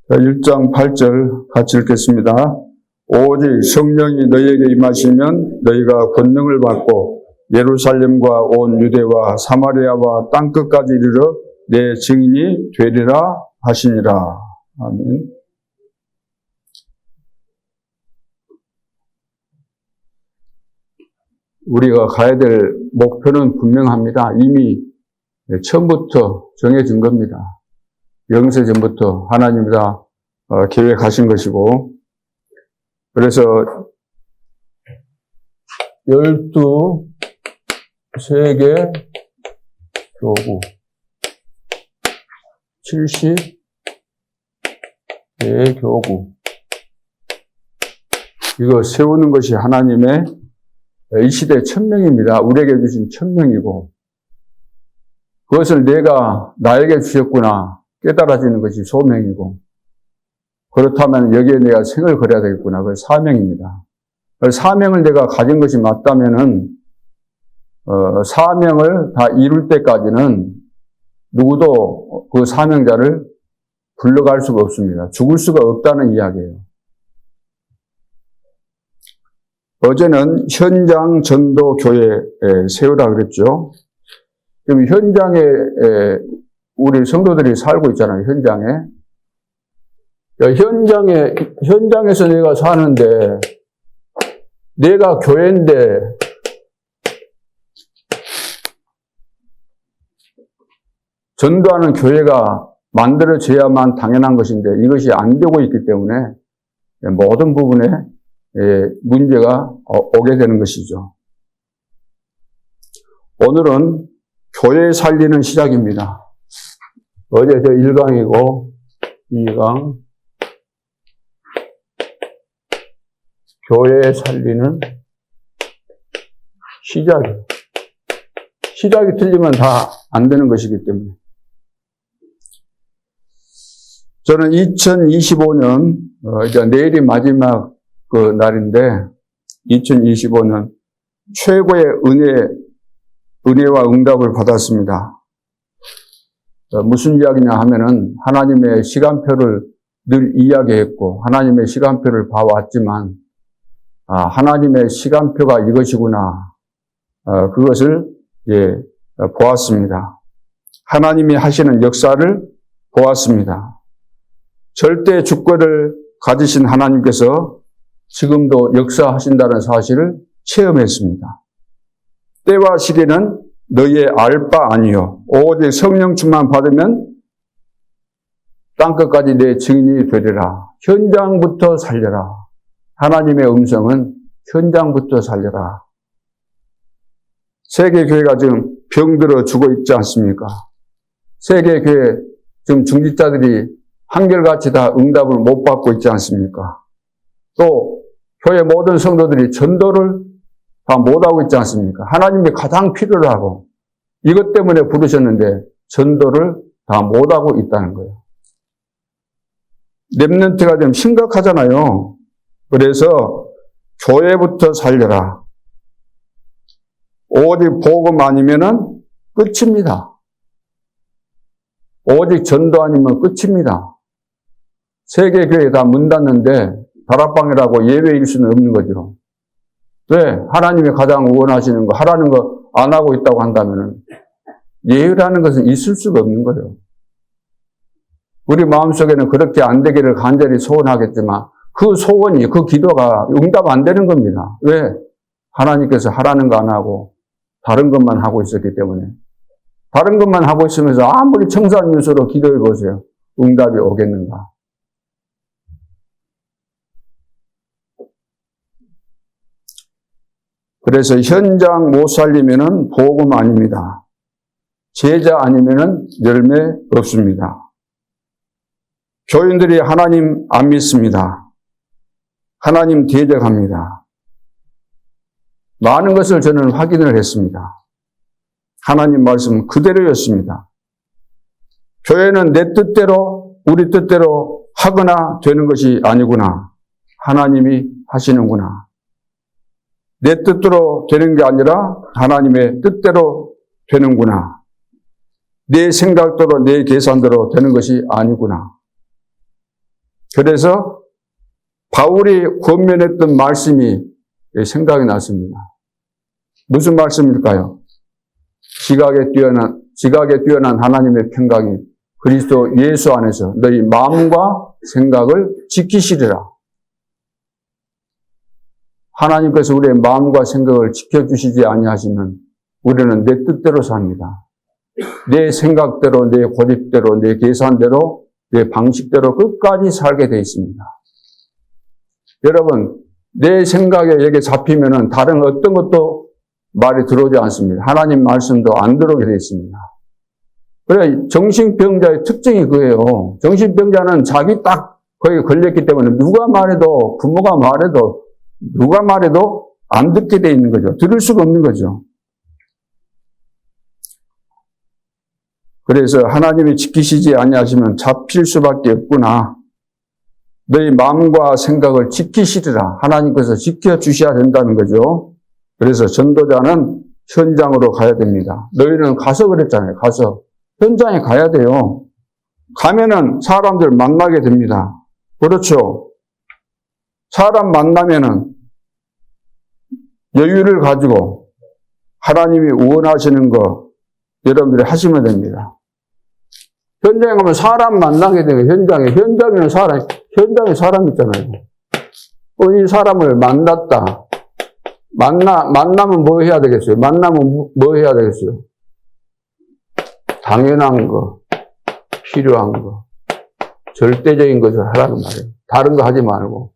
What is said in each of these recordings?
1장 8절 같이 읽겠습니다. 오직 성령이 너희에게 임하시면 너희가 권능을 받고 예루살렘과 온 유대와 사마리아와 땅끝까지 이르러 내 증인이 되리라 하시니라. 아멘. 우리가 가야 될 목표는 분명합니다. 이미 처음부터 정해진 겁니다. 영세 전부터 하나님이 다 계획하신 것이고, 그래서 12세계 교구 70개 교구 이거 세우는 것이 하나님의 이 시대 천명입니다. 우리에게 주신 천명이고, 그것을 내가 나에게 주셨구나 깨달아지는 것이 소명이고, 그렇다면 여기에 내가 생을 걸어야 되겠구나. 그게 사명입니다. 사명을 내가 가진 것이 맞다면은 사명을 다 이룰 때까지는 누구도 그 사명자를 불러갈 수가 없습니다. 죽을 수가 없다는 이야기예요. 어제는 현장 전도 교회 세우라 그랬죠. 지금 현장에 우리 성도들이 살고 있잖아요. 현장에서 내가 사는데, 내가 교회인데 전도하는 교회가 만들어져야만 당연한 것인데 이것이 안 되고 있기 때문에 모든 부분에 문제가 오게 되는 것이죠. 오늘은 교회 살리는 시작입니다. 어제 저 1강이고 2강 교회 살리는 시작이에요. 시작이 틀리면 다 안 되는 것이기 때문에. 저는 2025년 이제 내일이 마지막 그 날인데 2025년 최고의 은혜와 응답을 받았습니다. 무슨 이야기냐 하면은 하나님의 시간표를 늘 이야기했고 하나님의 시간표를 봐왔지만 하나님의 시간표가 이것이구나. 그것을 보았습니다. 하나님이 하시는 역사를 보았습니다. 절대 주권을 가지신 하나님께서 지금도 역사하신다는 사실을 체험했습니다. 때와 시기는 너희의 알 바 아니요 오직 성령 충만 받으면 땅끝까지 내 증인이 되리라. 현장부터 살려라. 하나님의 음성은 현장부터 살려라. 세계교회가 지금 병들어 죽어 있지 않습니까? 세계교회 지금 중직자들이 한결같이 다 응답을 못 받고 있지 않습니까? 또 교회 모든 성도들이 전도를 다 못하고 있지 않습니까? 하나님이 가장 필요로 하고 이것 때문에 부르셨는데 전도를 다 못하고 있다는 거예요. 렘넌트가 좀 심각하잖아요. 그래서 교회부터 살려라. 오직 복음 아니면은 끝입니다. 오직 전도 아니면 끝입니다. 세계교회 다 문 닫는데 다락방이라고 예외일 수는 없는 거죠. 왜? 하나님이 가장 원하시는 거, 하라는 거 안 하고 있다고 한다면은 예외라는 것은 있을 수가 없는 거예요. 우리 마음속에는 그렇게 안 되기를 간절히 소원하겠지만 그 소원이, 그 기도가 응답 안 되는 겁니다. 왜? 하나님께서 하라는 거 안 하고 다른 것만 하고 있었기 때문에. 다른 것만 하고 있으면서 아무리 청산 유서로 기도해 보세요. 응답이 오겠는가? 그래서 현장 못 살리면은 복음 아닙니다. 제자 아니면은 열매 없습니다. 교인들이 하나님 안 믿습니다. 하나님 대적합니다. 많은 것을 저는 확인을 했습니다. 하나님 말씀 그대로였습니다. 교회는 내 뜻대로, 우리 뜻대로 하거나 되는 것이 아니구나. 하나님이 하시는구나. 내 뜻대로 되는 게 아니라 하나님의 뜻대로 되는구나. 내 생각대로, 내 계산대로 되는 것이 아니구나. 그래서 바울이 권면했던 말씀이 생각이 났습니다. 무슨 말씀일까요? 지각에 뛰어난 하나님의 평강이 그리스도 예수 안에서 너희 마음과 생각을 지키시리라. 하나님께서 우리의 마음과 생각을 지켜주시지 아니하시면 우리는 내 뜻대로 삽니다. 내 생각대로, 내 고집대로, 내 계산대로, 내 방식대로 끝까지 살게 되어 있습니다. 여러분, 내 생각에 여기 잡히면은 다른 어떤 것도 말이 들어오지 않습니다. 하나님 말씀도 안 들어오게 되어 있습니다. 그래, 정신병자의 특징이 그거예요. 정신병자는 자기 딱 거기에 걸렸기 때문에 누가 말해도, 부모가 말해도, 누가 말해도 안 듣게 되어 있는 거죠. 들을 수가 없는 거죠. 그래서 하나님이 지키시지 아니하시면 잡힐 수밖에 없구나. 너희 마음과 생각을 지키시리라. 하나님께서 지켜주셔야 된다는 거죠. 그래서 전도자는 현장으로 가야 됩니다. 너희는 가서 그랬잖아요. 가서. 현장에 가야 돼요. 가면은 사람들 만나게 됩니다. 그렇죠. 사람 만나면은 여유를 가지고 하나님이 원하시는 거 여러분들이 하시면 됩니다. 현장에 가면 사람 만나게 돼요. 현장에는 현장에 사람 있잖아요. 이 사람을 만났다. 만나면 뭐 해야 되겠어요? 만나면 뭐 해야 되겠어요? 당연한 거, 필요한 거, 절대적인 것을 하라는 말이에요. 다른 거 하지 말고.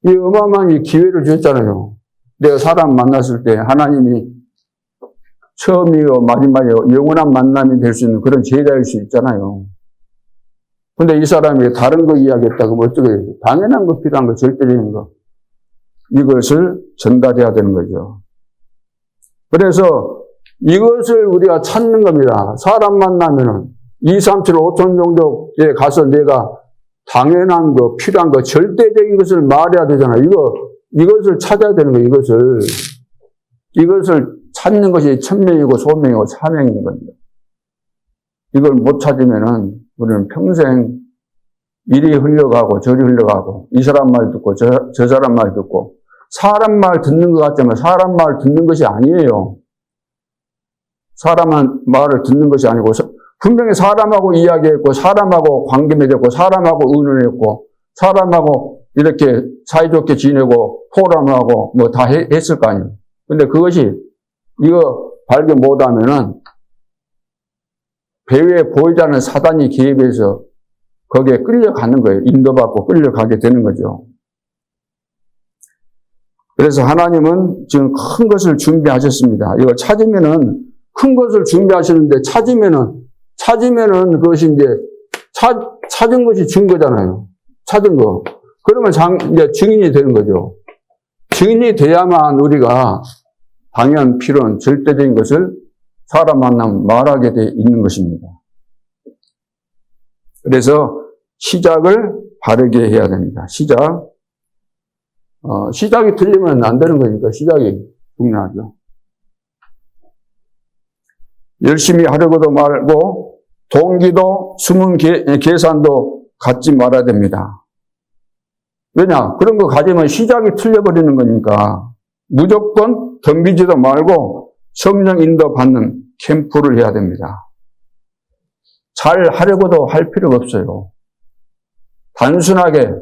이 어마어마한 이 기회를 주셨잖아요. 내가 사람 만났을 때 하나님이 처음이요, 마지막이요, 영원한 만남이 될 수 있는 그런 제자일 수 있잖아요. 근데 이 사람이 다른 거 이야기했다고 하면 어떻게 해요? 당연한 거, 필요한 거, 절대적인 거. 이것을 전달해야 되는 거죠. 그래서 이것을 우리가 찾는 겁니다. 사람 만나면은 2, 3, 7, 5천 정도에 가서 내가 당연한 거, 필요한 거, 절대적인 것을 말해야 되잖아요. 이것을 찾아야 되는 거예요, 이것을 찾는 것이 천명이고 소명이고 사명인 겁니다. 이걸 못 찾으면은 우리는 평생 이리 흘러가고 저리 흘러가고 이 사람 말 듣고 저 사람 말 듣고 사람 말 듣는 것 같지만 사람 말 듣는 것이 아니에요. 사람 말을 듣는 것이 아니고 분명히 사람하고 이야기했고 사람하고 관계 맺었고 사람하고 의논했고 사람하고 이렇게 사이좋게 지내고 포럼하고 뭐 다 했을 거 아니에요. 근데 그것이 이거 발견 못하면은 배후에 보이지 않는 사단이 개입해서 거기에 끌려가는 거예요. 인도받고 끌려가게 되는 거죠. 그래서 하나님은 지금 큰 것을 준비하셨습니다. 이걸 찾으면은 큰 것을 준비하시는데 찾으면은 그것이 이제 찾은 것이 증거잖아요. 찾은 거. 그러면 이제 증인이 되는 거죠. 증인이 돼야만 우리가 당연 필요한 절대적인 것을 사람 만나면 말하게 돼 있는 것입니다. 그래서 시작을 바르게 해야 됩니다. 시작이 틀리면 안 되는 거니까 시작이 중요하죠. 열심히 하려고도 말고 동기도 숨은 계산도 갖지 말아야 됩니다. 왜냐? 그런 거 가지면 시작이 틀려버리는 거니까 무조건 덤비지도 말고 성령 인도 받는 캠프를 해야 됩니다. 잘 하려고도 할 필요가 없어요. 단순하게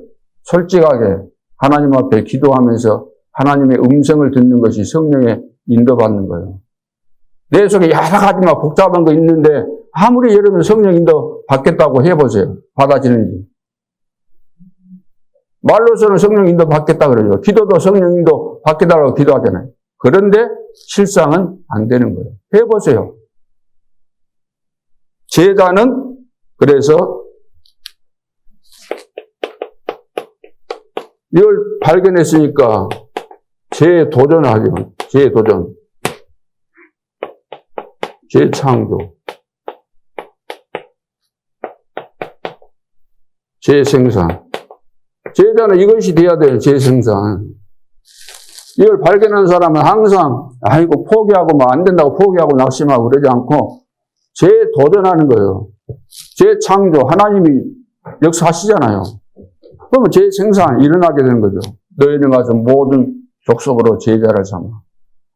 솔직하게 하나님 앞에 기도하면서 하나님의 음성을 듣는 것이 성령의 인도받는 거예요. 내 속에 여러 가지 막 복잡한 거 있는데 아무리 여러분 성령 인도 받겠다고 해보세요. 받아지는지. 말로서는 성령 인도 받겠다 그러죠. 기도도 성령 인도 받겠다고 기도하잖아요. 그런데 실상은 안 되는 거예요. 해보세요. 제자는 그래서 이걸 발견했으니까 재도전을 하죠. 재도전. 재창조. 재생산. 제자는 이것이 돼야 돼요. 재생산. 이걸 발견한 사람은 항상 아이고 포기하고 뭐 안 된다고 포기하고 낙심하고 그러지 않고 재도전하는 거예요. 재창조. 하나님이 역사하시잖아요. 그러면 재생산이 일어나게 되는 거죠. 너희는 가서 모든 족속으로 제자를 삼아.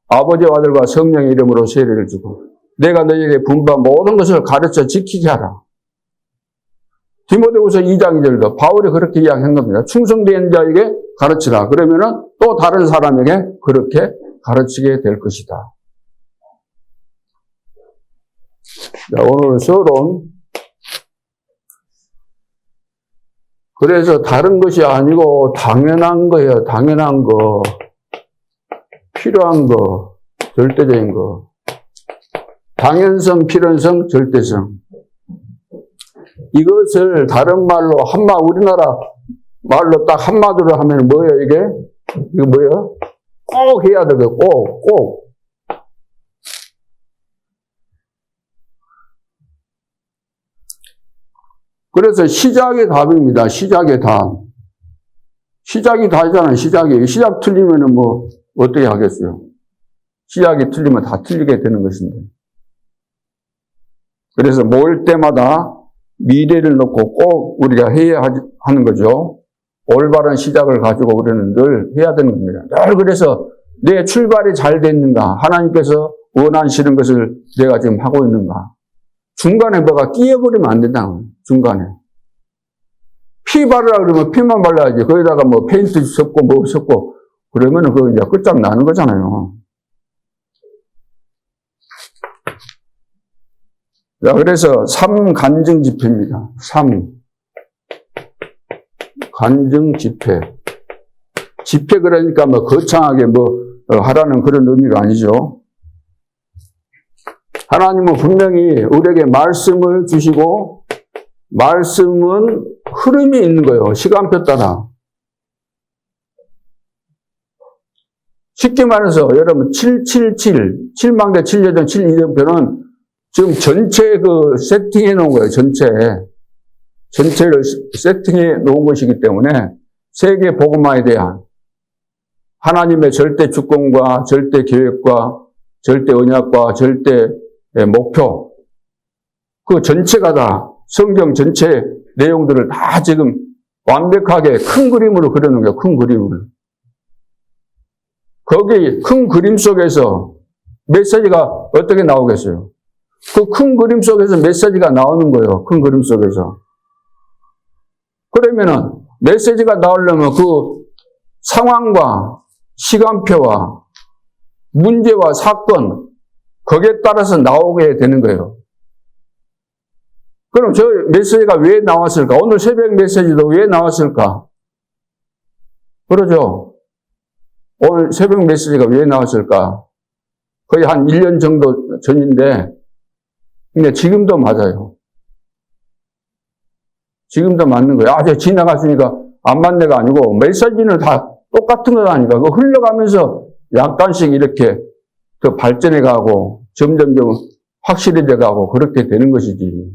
아버지와 아들과 성령의 이름으로 세례를 주고 내가 너희에게 분부한 모든 것을 가르쳐 지키게 하라. 디모데후서 2장 2절도 바울이 그렇게 이야기한 겁니다. 충성된 자에게 가르치라. 그러면은 또 다른 사람에게 그렇게 가르치게 될 것이다. 자, 오늘 서론. 그래서 다른 것이 아니고 당연한 거예요. 당연한 거. 필요한 거. 절대적인 거. 당연성, 필연성, 절대성. 이것을 다른 말로 우리나라 말로 딱 한마디로 하면 뭐예요, 이게? 이거 뭐예요? 꼭 해야 되고, 꼭. 그래서 시작이 답입니다. 시작의 답. 시작이 답이잖아요, 시작이. 시작 틀리면은 뭐, 어떻게 하겠어요? 시작이 틀리면 다 틀리게 되는 것인데. 그래서 모일 때마다 미래를 놓고 꼭 우리가 해야 하는 거죠. 올바른 시작을 가지고 우리는 늘 해야 되는 겁니다. 늘 그래서 내 출발이 잘 됐는가? 하나님께서 원하시는 것을 내가 지금 하고 있는가? 중간에 뭐가 끼어버리면 안 된다. 중간에. 피 바르라 그러면 피만 발라야지. 거기다가 뭐 페인트 섞고 뭐 섞고 그러면은 그거 이제 끝장나는 거잖아요. 자, 그래서 3 간증 집회입니다. 3 간증 집회. 집회 그러니까 뭐 거창하게 뭐 하라는 그런 의미가 아니죠. 하나님은 분명히 우리에게 말씀을 주시고 말씀은 흐름이 있는 거예요. 시간표 따라. 쉽게 말해서 여러분 777, 7망대 7여정 7이정표는 지금 전체 세팅해 놓은 거예요. 전체를 세팅해 놓은 것이기 때문에 세계 복음화에 대한 하나님의 절대 주권과 절대 계획과 절대 언약과 절대 목표 그 전체가 다 성경 전체 내용들을 다 지금 완벽하게 큰 그림으로 그려놓은 거예요. 큰 그림을. 거기 큰 그림 속에서 메시지가 어떻게 나오겠어요? 그 큰 그림 속에서 메시지가 나오는 거예요. 큰 그림 속에서. 그러면은 메시지가 나오려면 그 상황과 시간표와 문제와 사건 거기에 따라서 나오게 되는 거예요. 그럼 저 메시지가 왜 나왔을까? 오늘 새벽 메시지도 왜 나왔을까? 그러죠. 오늘 새벽 메시지가 왜 나왔을까? 거의 한 1년 정도 전인데 근데 지금도 맞아요. 지금도 맞는 거예요. 저 지나갔으니까 안 맞네가 아니고 메시지는 다 똑같은 거라니까. 그 흘러가면서 약간씩 이렇게 더 발전해 가고 점점점 확실해져 가고 그렇게 되는 것이지.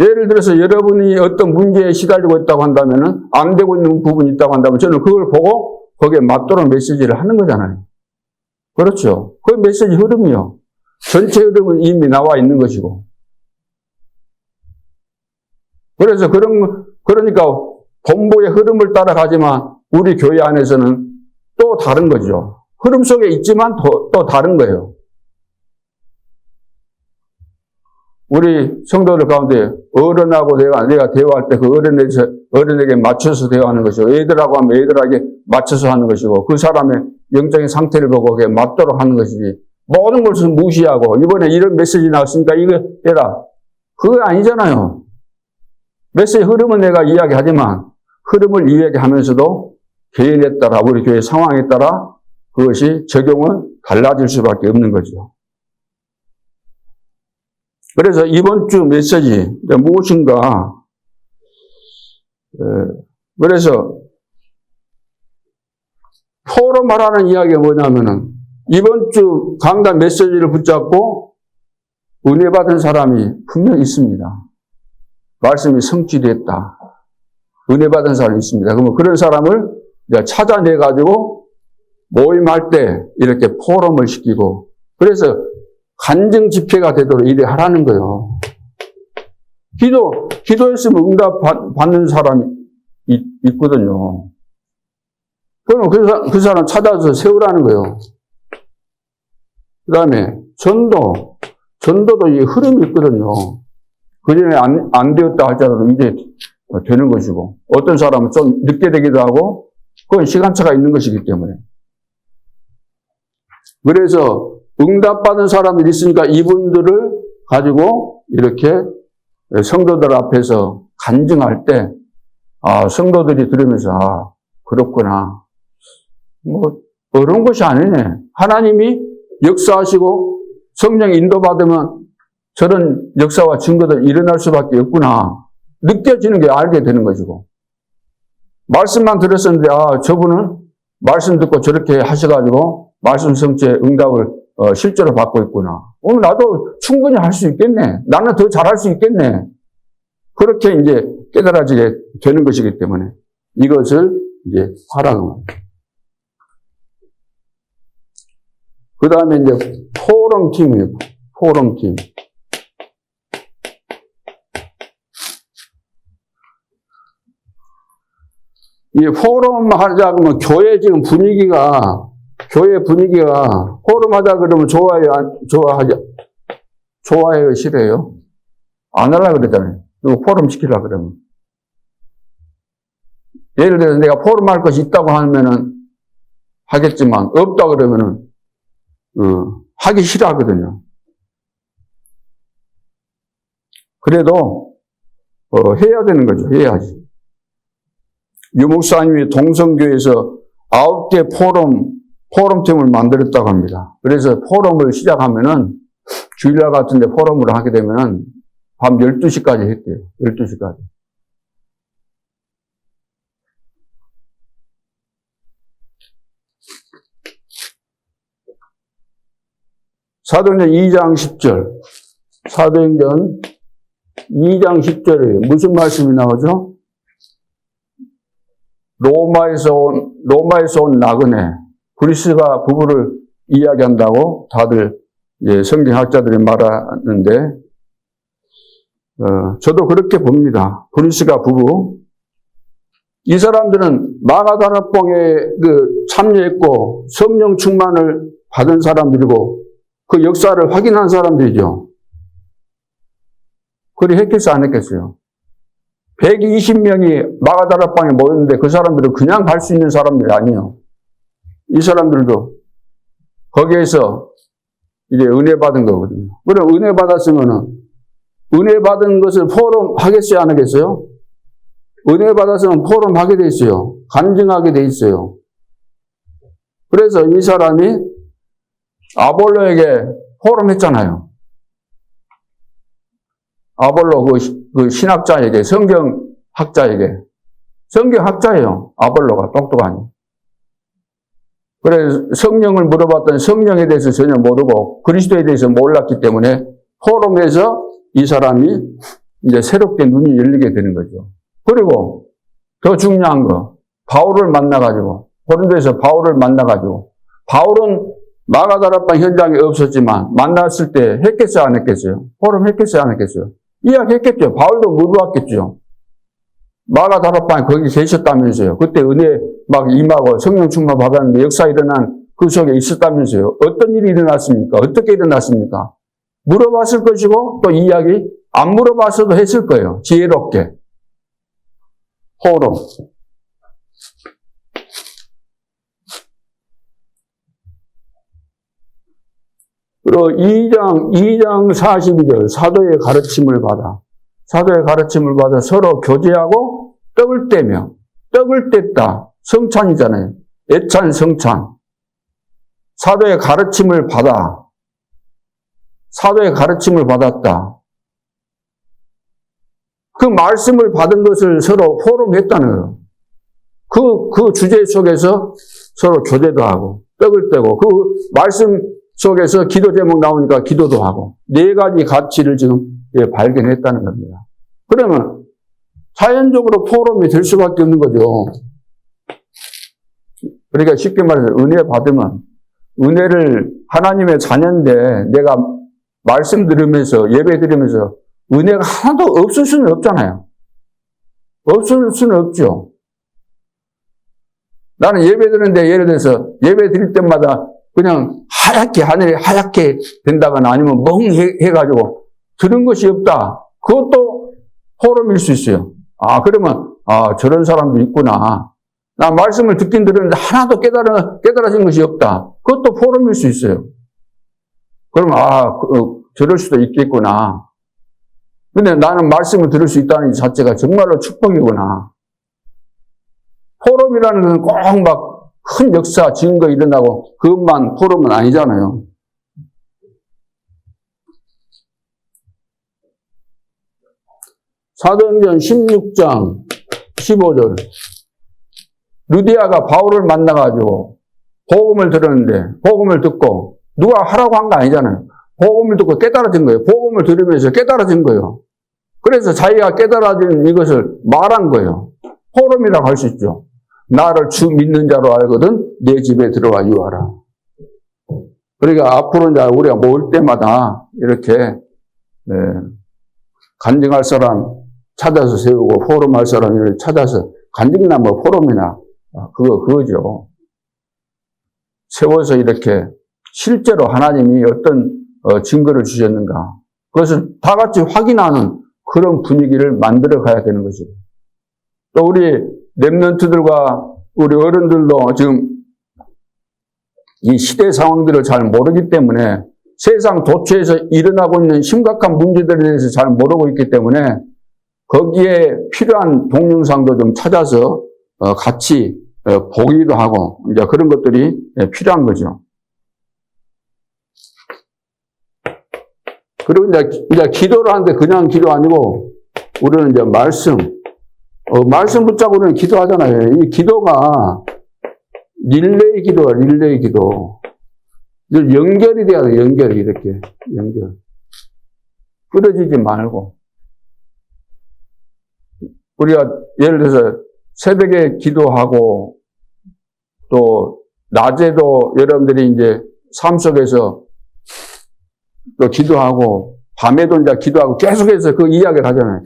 예를 들어서 여러분이 어떤 문제에 시달리고 있다고 한다면은 안 되고 있는 부분이 있다고 한다면 저는 그걸 보고 거기에 맞도록 메시지를 하는 거잖아요. 그렇죠. 그 메시지 흐름이요. 전체 흐름은 이미 나와 있는 것이고. 그래서 그러니까 본부의 흐름을 따라가지만 우리 교회 안에서는 또 다른 거죠. 흐름 속에 있지만 또 다른 거예요. 우리 성도들 가운데 어른하고 내가 대화할 때 그 어른에게 맞춰서 대화하는 것이고, 애들하고 하면 애들에게 맞춰서 하는 것이고, 그 사람의 영적인 상태를 보고 그게 맞도록 하는 것이지, 모든 것을 무시하고, 이번에 이런 메시지 나왔으니까 이거 해라. 그거 아니잖아요. 메시지 흐름은 내가 이야기하지만, 흐름을 이야기하면서도 개인에 따라, 우리 교회 상황에 따라 그것이 적용은 달라질 수밖에 없는 거죠. 그래서 이번 주 메시지 무엇인가? 그래서 포로 말하는 이야기가 뭐냐면은 이번 주 강단 메시지를 붙잡고 은혜 받은 사람이 분명히 있습니다. 말씀이 성취됐다. 은혜 받은 사람이 있습니다. 그러면 그런 사람을 찾아내가지고 모임할 때 이렇게 포럼을 시키고 그래서 간증 집회가 되도록 일을 하라는 거예요. 기도했으면 응답 받는 사람이 있거든요. 그러면 그 사람 찾아서 세우라는 거예요. 그 다음에 전도도 이 흐름이 있거든요. 그전에 안 되었다 할지라도 이제 되는 것이고, 어떤 사람은 좀 늦게 되기도 하고, 그건 시간차가 있는 것이기 때문에. 그래서 응답받은 사람들이 있으니까 이분들을 가지고 이렇게 성도들 앞에서 간증할 때, 성도들이 들으면서, 그렇구나. 어려운 것이 아니네. 하나님이 역사하시고 성령 인도받으면 저런 역사와 증거들 일어날 수밖에 없구나. 느껴지는 게 알게 되는 것이고. 말씀만 들었었는데, 저분은 말씀 듣고 저렇게 하셔가지고 말씀 성취의 응답을 실제로 받고 있구나. 나도 충분히 할 수 있겠네. 나는 더 잘할 수 있겠네. 그렇게 이제 깨달아지게 되는 것이기 때문에 이것을 이제 하라고 합니다. 그 다음에 이제 포럼팀이에요. 포럼팀. 이 포럼 하자 그러면 교회 포럼 하자 그러면 좋아해요, 싫어요? 안 하려고 그러잖아요. 이거 포럼 시키려고 그러면. 예를 들어서 내가 포럼 할 것이 있다고 하면은 하겠지만, 없다 그러면은, 하기 싫어하거든요. 그래도, 해야 되는 거죠. 해야지. 유목사님이 동성교에서 9개 포럼팀을 만들었다고 합니다. 그래서 포럼을 시작하면은, 주일날 같은데 포럼을 하게 되면은, 밤 12시까지 했대요. 12시까지. 사도행전 2장 10절. 사도행전 2장 10절에 무슨 말씀이 나오죠? 로마에서 온 나그네, 그리스가 부부를 이야기한다고 다들 성경학자들이 말하는데, 저도 그렇게 봅니다. 그리스가 부부. 이 사람들은 마가다락방에 참여했고 성령 충만을 받은 사람들이고 그 역사를 확인한 사람들이죠. 그리 했겠어요, 안 했겠어요? 120명이 마가다락방에 모였는데 그 사람들은 그냥 갈 수 있는 사람들이 아니에요. 이 사람들도 거기에서 이제 은혜 받은 거거든요. 그럼 은혜 받았으면은 은혜 받은 것을 포럼 하겠어요, 안 하겠어요? 은혜 받았으면 포럼 하게 돼 있어요. 간증하게 돼 있어요. 그래서 이 사람이 아볼로에게 포럼 했잖아요. 아볼로 그 신학자에게, 성경학자에게. 성경학자예요. 아볼로가 똑똑하니. 그래서 성령을 물어봤더니 성령에 대해서 전혀 모르고 그리스도에 대해서 몰랐기 때문에 포럼에서 이 사람이 이제 새롭게 눈이 열리게 되는 거죠. 그리고 더 중요한 거, 바울을 만나가지고, 고린도에서 바울을 만나가지고, 바울은 마가다락방 현장에 없었지만 만났을 때 했겠어요, 안 했겠어요? 포럼 했겠어요, 안 했겠어요? 이야기했겠죠. 바울도 물어봤겠죠. 마가다락방에 거기 계셨다면서요. 그때 은혜 막 임하고 성령 충만 받았는데 역사 일어난 그 속에 있었다면서요. 어떤 일이 일어났습니까? 어떻게 일어났습니까? 물어봤을 것이고 또 이야기 안 물어봤어도 했을 거예요. 지혜롭게. 포럼. 그리고 2장 42절 사도의 가르침을 받아 서로 교제하고 떡을 떼며, 떡을 뗐다. 성찬이잖아요. 애찬 성찬. 사도의 가르침을 받았다. 그 말씀을 받은 것을 서로 포럼했다는 거예요. 그 주제 속에서 서로 교제도 하고, 떡을 떼고, 그 말씀 속에서 기도 제목 나오니까 기도도 하고, 4가지 가치를 지금 발견했다는 겁니다. 그러면 자연적으로 포럼이 될 수밖에 없는 거죠. 그러니까 쉽게 말해서 은혜 받으면, 은혜를 하나님의 자녀인데 내가 말씀 들으면서 예배 드리면서 은혜가 하나도 없을 수는 없잖아요. 없을 수는 없죠. 나는 예배 드리는데 예를 들어서 예배 드릴 때마다 그냥 하얗게, 하늘이 하얗게 된다거나 아니면 멍해가지고 들은 것이 없다. 그것도 포럼일 수 있어요. 아, 그러면, 아, 저런 사람도 있구나. 나 말씀을 듣긴 들었는데 하나도 깨달아진 것이 없다. 그것도 포럼일 수 있어요. 그러면, 저럴 수도 있겠구나. 근데 나는 말씀을 들을 수 있다는 자체가 정말로 축복이구나. 포럼이라는 것은 꼭 막 큰 역사, 증거 일어나고 그것만 포럼은 아니잖아요. 사도행전 16장 15절. 루디아가 바울을 만나가지고 복음을 들었는데 복음을 듣고 누가 하라고 한 거 아니잖아요. 복음을 듣고 깨달아진 거예요. 복음을 들으면서 깨달아진 거예요. 그래서 자기가 깨달아진 이것을 말한 거예요. 포럼이라고 할 수 있죠. 나를 주 믿는 자로 알거든 내 집에 들어와 유하라. 그러니까 앞으로 이제 우리가 모일 때마다 이렇게 간증할 사람 찾아서 세우고 포럼할 사람을 찾아서 간증이나 뭐 포럼이나 그거죠. 세워서 이렇게 실제로 하나님이 어떤 증거를 주셨는가 그것을 다 같이 확인하는 그런 분위기를 만들어 가야 되는 것이고 또 우리 랩런트들과 우리 어른들도 지금 이 시대 상황들을 잘 모르기 때문에 세상 도처에서 일어나고 있는 심각한 문제들에 대해서 잘 모르고 있기 때문에 거기에 필요한 동영상도 좀 찾아서 같이 보기도 하고 이제 그런 것들이 필요한 거죠. 그리고 이제 기도를 하는데 그냥 기도 아니고 우리는 이제 말씀 붙잡고 우리는 기도하잖아요. 이 기도가 릴레이 기도야, 릴레이 기도. 연결이 돼야 돼, 연결이 이렇게. 연결. 끊어지지 말고. 우리가 예를 들어서 새벽에 기도하고 또 낮에도 여러분들이 이제 삶 속에서 또 기도하고 밤에도 이제 기도하고 계속해서 그 이야기를 하잖아요.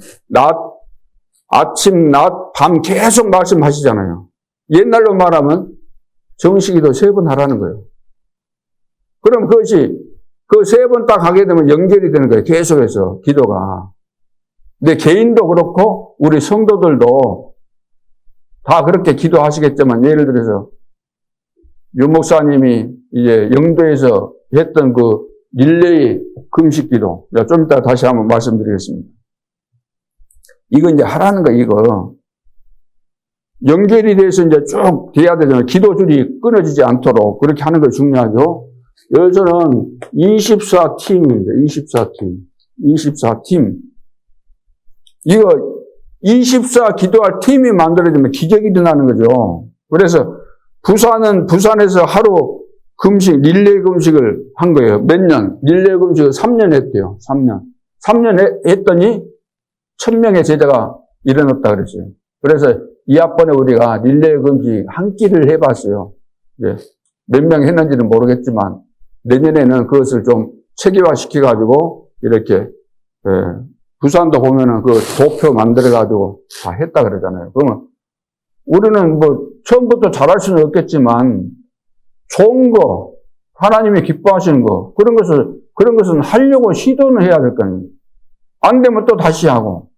아침, 낮, 밤 계속 말씀하시잖아요. 옛날로 말하면 정식기도 3번 하라는 거예요. 그럼 그것이 그 3번 딱 하게 되면 연결이 되는 거예요. 계속해서 기도가. 근데 개인도 그렇고 우리 성도들도 다 그렇게 기도하시겠지만 예를 들어서 유 목사님이 이제 영도에서 했던 그 릴레이 금식기도 좀 이따 다시 한번 말씀드리겠습니다. 이거 이제 하라는 거 이거 연결이 돼서 이제 쭉 돼야 되잖아요. 기도줄이 끊어지지 않도록 그렇게 하는 거 중요하죠. 여기서는 24팀입니다. 24팀. 이거 24 기도할 팀이 만들어지면 기적이 일어나는 거죠. 그래서 부산에서 하루 금식, 릴레이 금식을 한 거예요. 몇 년? 릴레이 금식을 3년 했대요. 3년 했더니 1000명의 제자가 일어났다 그랬어요. 그래서 이 학번에 우리가 릴레이 금식 한 끼를 해봤어요. 몇 명 했는지는 모르겠지만 내년에는 그것을 좀 체계화시켜가지고 이렇게 부산도 보면은 그 도표 만들어가지고 다 했다 그러잖아요. 그러면 우리는 뭐 처음부터 잘할 수는 없겠지만 좋은 거, 하나님이 기뻐하시는 거, 그런 것은 하려고 시도는 해야 될 거 아니에요. 안 되면 또 다시 하고.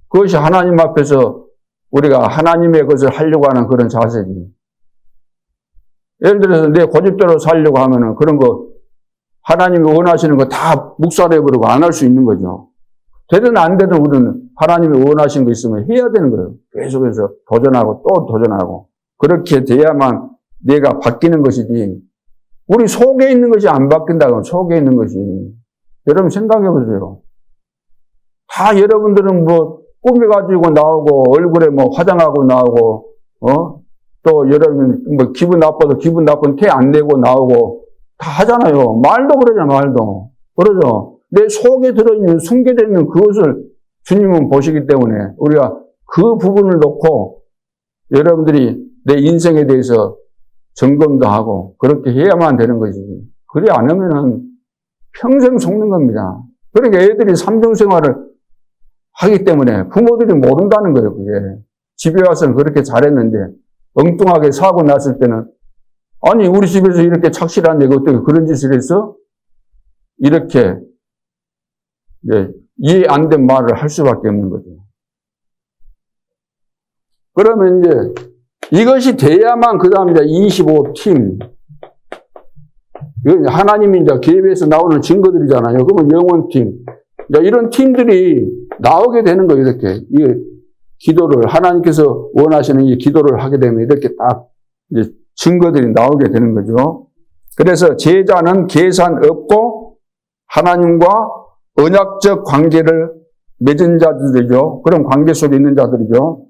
그것이 하나님 앞에서 우리가 하나님의 것을 하려고 하는 그런 자세지. 예를 들어서 내 고집대로 살려고 하면은 그런 거, 하나님이 원하시는 거 다 묵살해버리고 안 할 수 있는 거죠. 되든 안 되든 우리는 하나님이 원하신 거 있으면 해야 되는 거예요. 계속해서 도전하고 또 도전하고. 그렇게 돼야만 내가 바뀌는 것이지. 우리 속에 있는 것이 안 바뀐다고 속에 있는 것이. 여러분 생각해 보세요. 다 여러분들은 뭐 꾸며가지고 나오고 얼굴에 뭐 화장하고 나오고 또 여러분 뭐 기분 나빠도 기분 나쁜 티 안 내고 나오고 다 하잖아요. 말도 그러잖아요. 말도. 그러죠. 내 속에 들어있는 숨겨져 있는 그것을 주님은 보시기 때문에 우리가 그 부분을 놓고 여러분들이 내 인생에 대해서 점검도 하고 그렇게 해야만 되는 것이지. 그래 안 하면은 평생 속는 겁니다. 그러니까 애들이 삼중 생활을 하기 때문에 부모들이 모른다는 거예요, 그게. 집에 와서는 그렇게 잘했는데, 엉뚱하게 사고 났을 때는, 아니, 우리 집에서 이렇게 착실한데 어떻게 그런 짓을 했어? 이렇게, 이해 안 된 말을 할 수밖에 없는 거죠. 그러면 이제, 이것이 돼야만 그 다음에 이제 25팀. 이건 하나님이 이제 계획에서 나오는 증거들이잖아요. 그러면 영혼팀. 이런 팀들이 나오게 되는 거예요, 이렇게. 이 기도를, 하나님께서 원하시는 이 기도를 하게 되면 이렇게 딱 이제 증거들이 나오게 되는 거죠. 그래서 제자는 계산 없고 하나님과 언약적 관계를 맺은 자들이죠. 그런 관계 속에 있는 자들이죠.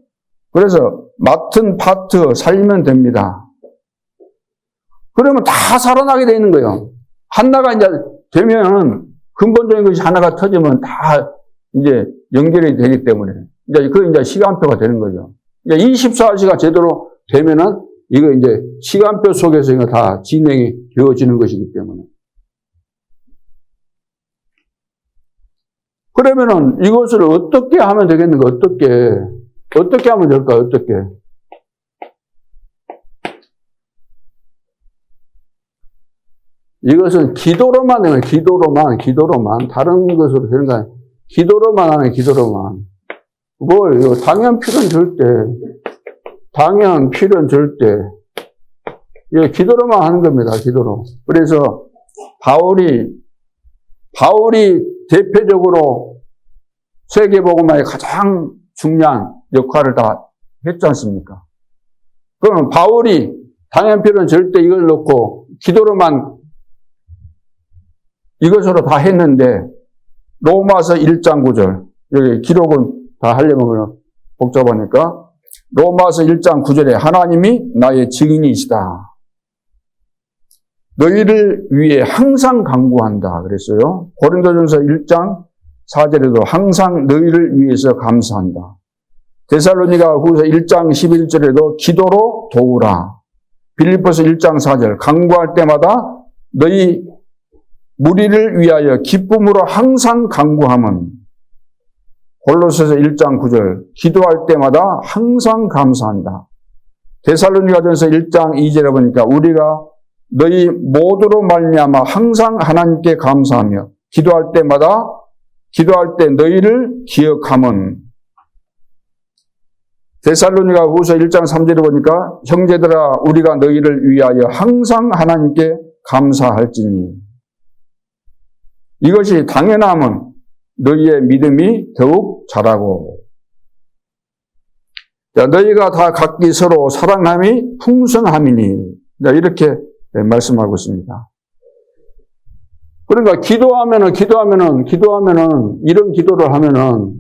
그래서 맡은 파트 살리면 됩니다. 그러면 다 살아나게 되는 거예요. 하나가 이제 되면 근본적인 것이 하나가 터지면 다 이제 연결이 되기 때문에 이제 그 이제 시간표가 되는 거죠. 이제 24시가 제대로 되면은 이거 이제 시간표 속에서 이거 다 진행이 되어지는 것이기 때문에. 그러면은 이것을 어떻게 하면 되겠는가? 어떻게 하면 될까? 어떻게? 이것은 기도로만 되면 기도로만 다른 것으로 되는 거 아니에요. 기도로만 하는 기도로만. 이거 당연 필연 절대. 이거 기도로만 하는 겁니다. 기도로. 그래서 바울이 대표적으로 세계복음화의 가장 중요한 역할을 다 했지 않습니까? 그러면 바울이 당연 필연 절대 이걸 놓고 기도로만 이것으로 다 했는데 로마서 1장 9절 여기 기록은 다 하려면 복잡하니까 로마서 1장 9절에 하나님이 나의 증인이시다. 너희를 위해 항상 간구한다 그랬어요. 고린도전서 1장 4절에도 항상 너희를 위해서 감사한다. 데살로니가 후서 1장 11절에도 기도로 도우라. 빌립보서 1장 4절 간구할 때마다 너희 무리를 위하여 기쁨으로 항상 간구함은 골로새서 1장 9절 기도할 때마다 항상 감사한다. 데살로니가전서 1장 2절에 보니까 우리가 너희 모두로 말미암아 항상 하나님께 감사하며 기도할 때 너희를 기억함은 데살로니가 후서 1장 3절에 보니까 형제들아 우리가 너희를 위하여 항상 하나님께 감사할지니 이것이 당연함은 너희의 믿음이 더욱 자라고 너희가 다 각기 서로 사랑함이 풍성함이니 이렇게 말씀하고 있습니다. 그러니까 기도하면은 이런 기도를 하면은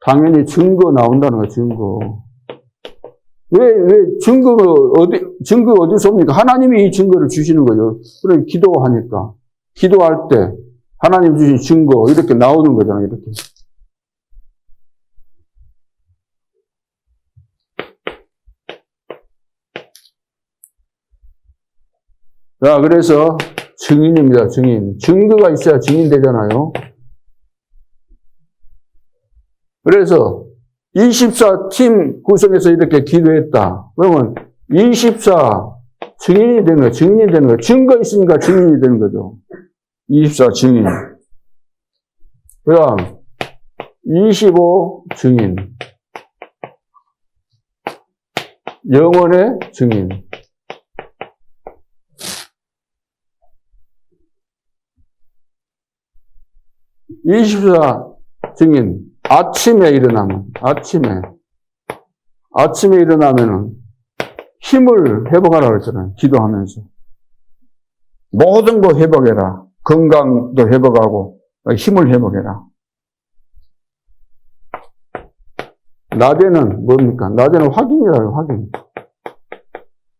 당연히 증거 나온다는 거예요. 증거. 왜 증거 어디서 옵니까? 하나님이 이 증거를 주시는 거죠. 그래 기도하니까 기도할 때 하나님 주신 증거 이렇게 나오는 거잖아요. 이렇게. 자, 그래서 증인입니다. 증인. 증거가 있어야 증인 되잖아요. 그래서 24팀 구성해서 이렇게 기도했다. 그러면 24 증인이 되는 거예요. 증인이 되는 거예요. 증거 있으니까 증인이 되는 거죠. 24 증인. 그 다음 25 증인. 영혼의 증인. 24 증인. 아침에 일어나면은 힘을 회복하라고 했잖아요. 기도하면서. 모든 거 회복해라. 건강도 회복하고 힘을 회복해라. 낮에는 뭡니까? 낮에는 확인이라요. 확인.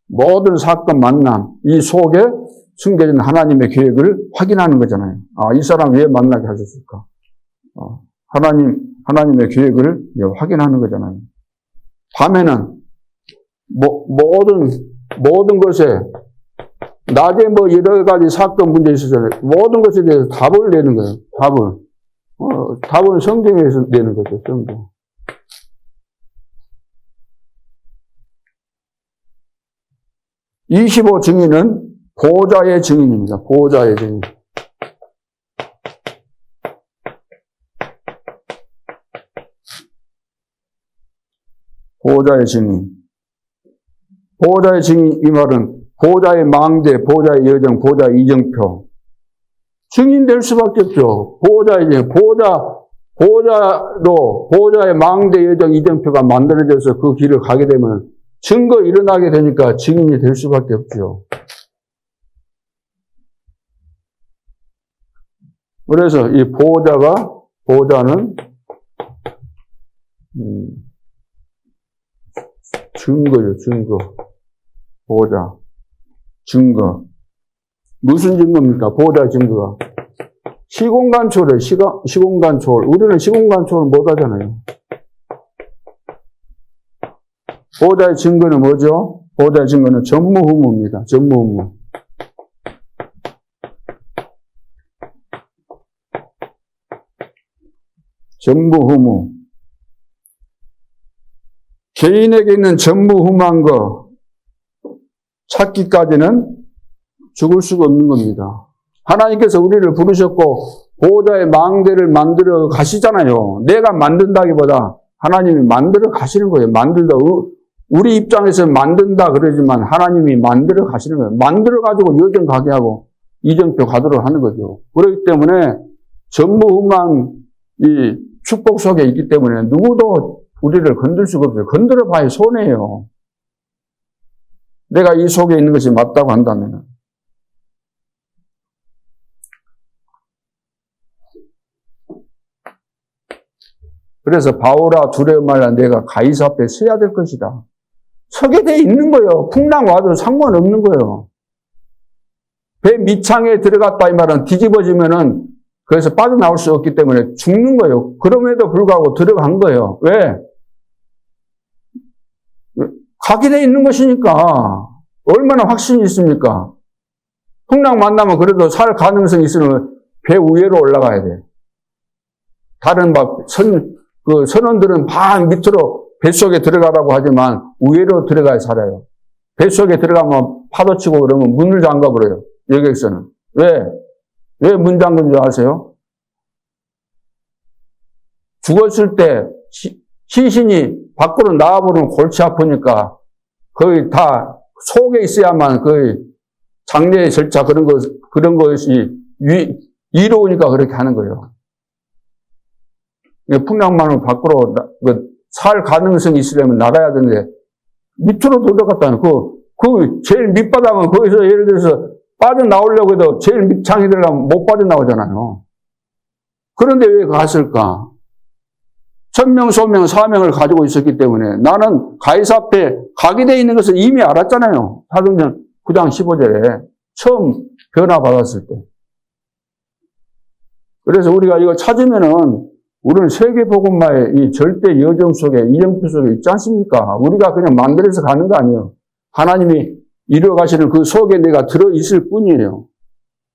모든 사건 만남 이 속에 숨겨진 하나님의 계획을 확인하는 거잖아요. 아, 이 사람 왜 만나게 하셨을까? 하나님의 계획을 확인하는 거잖아요. 밤에는 모든 것에 낮에 여러 가지 사건 문제 있었잖아요. 모든 것에 대해서 답을 내는 거예요. 답은 성경에서 내는 거죠, 성경. (25) 증인은 보호자의 증인입니다. 보호자의 증인. 보호자의 증인. 보호자의 증인, 이 말은 보호자의 망대, 보호자의 여정, 보호자의 이정표. 증인될 수밖에 없죠. 보호자의 증인, 보호자의 망대, 여정, 이정표가 만들어져서 그 길을 가게 되면 증거 일어나게 되니까 증인이 될 수밖에 없죠. 그래서 이 보호자는 증거죠, 증거. 보호자. 증거. 무슨 증거입니까? 보호자 증거가. 시공간 초월, 시공간 초월. 우리는 시공간 초월 못 하잖아요. 보호자의 증거는 뭐죠? 보호자의 증거는 전무후무입니다. 전무후무. 전무후무. 개인에게 있는 전무후무한 거 찾기까지는 죽을 수가 없는 겁니다. 하나님께서 우리를 부르셨고 보호자의 망대를 만들어 가시잖아요. 내가 만든다기보다 하나님이 만들어 가시는 거예요. 만들다. 우리 입장에서 만든다 그러지만 하나님이 만들어 가시는 거예요. 만들어 가지고 여정 가게 하고 이정표 가도록 하는 거죠. 그렇기 때문에 전무후무한 이 축복 속에 있기 때문에 누구도 우리를 건들 수가 없어요. 건드려 봐야 손해예요. 내가 이 속에 있는 것이 맞다고 한다면. 그래서 바울아 두려워 말라 내가 가이사 앞에 서야 될 것이다. 서게 돼 있는 거예요. 풍랑 와도 상관없는 거예요. 배 밑창에 들어갔다 이 말은 뒤집어지면은 그래서 빠져나올 수 없기 때문에 죽는 거예요. 그럼에도 불구하고 들어간 거예요. 왜? 가게 돼 있는 것이니까. 얼마나 확신이 있습니까? 풍랑 만나면 그래도 살 가능성이 있으면 배 위로 올라가야 돼. 다른 선원들은 반 밑으로 뱃속에 들어가라고 하지만 위로 들어가야 살아요. 뱃속에 들어가면 파도 치고 그러면 문을 잠가버려요. 여기에서는. 왜 문 잠근 줄 아세요? 죽었을 때 시신이 밖으로 나와버리면 골치 아프니까 거의 다 속에 있어야만 거의 장례의 절차 그런 것이 이로우니까 그렇게 하는 거예요. 풍랑만은 밖으로 살 가능성이 있으려면 나가야 되는데 밑으로 들어갔다는 그 제일 밑바닥은 거기서 예를 들어서 빠져나오려고 해도 제일 밑창이 들어가면 못 빠져나오잖아요. 그런데 왜 갔을까? 천명, 소명, 사명을 가지고 있었기 때문에 나는 가이사 앞에 가게 돼 있는 것을 이미 알았잖아요. 사도행전 9장 15절에 처음 변화받았을 때. 그래서 우리가 이거 찾으면은 우리는 세계복음화의 이 절대 여정 속에, 이정표 속에 있지 않습니까? 우리가 그냥 만들어서 가는 거 아니에요. 하나님이 이루어가시는 그 속에 내가 들어있을 뿐이에요.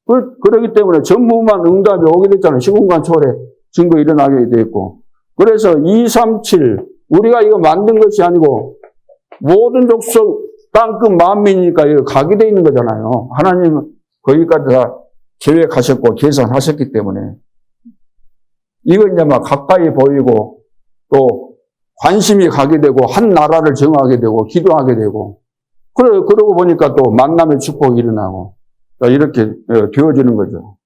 그렇기 때문에 전무후무한 응답이 오게 됐잖아요. 시공간 초월에 증거 일어나게 돼 있고. 그래서 237, 우리가 이거 만든 것이 아니고 모든 족속 땅끝 만민이니까 이거 가게 돼 있는 거잖아요. 하나님은 거기까지 다 계획하셨고 계산하셨기 때문에. 이거 이제 막 가까이 보이고 또 관심이 가게 되고 한 나라를 정하게 되고 기도하게 되고 그러고 보니까 또 만남의 축복이 일어나고 이렇게 되어지는 거죠.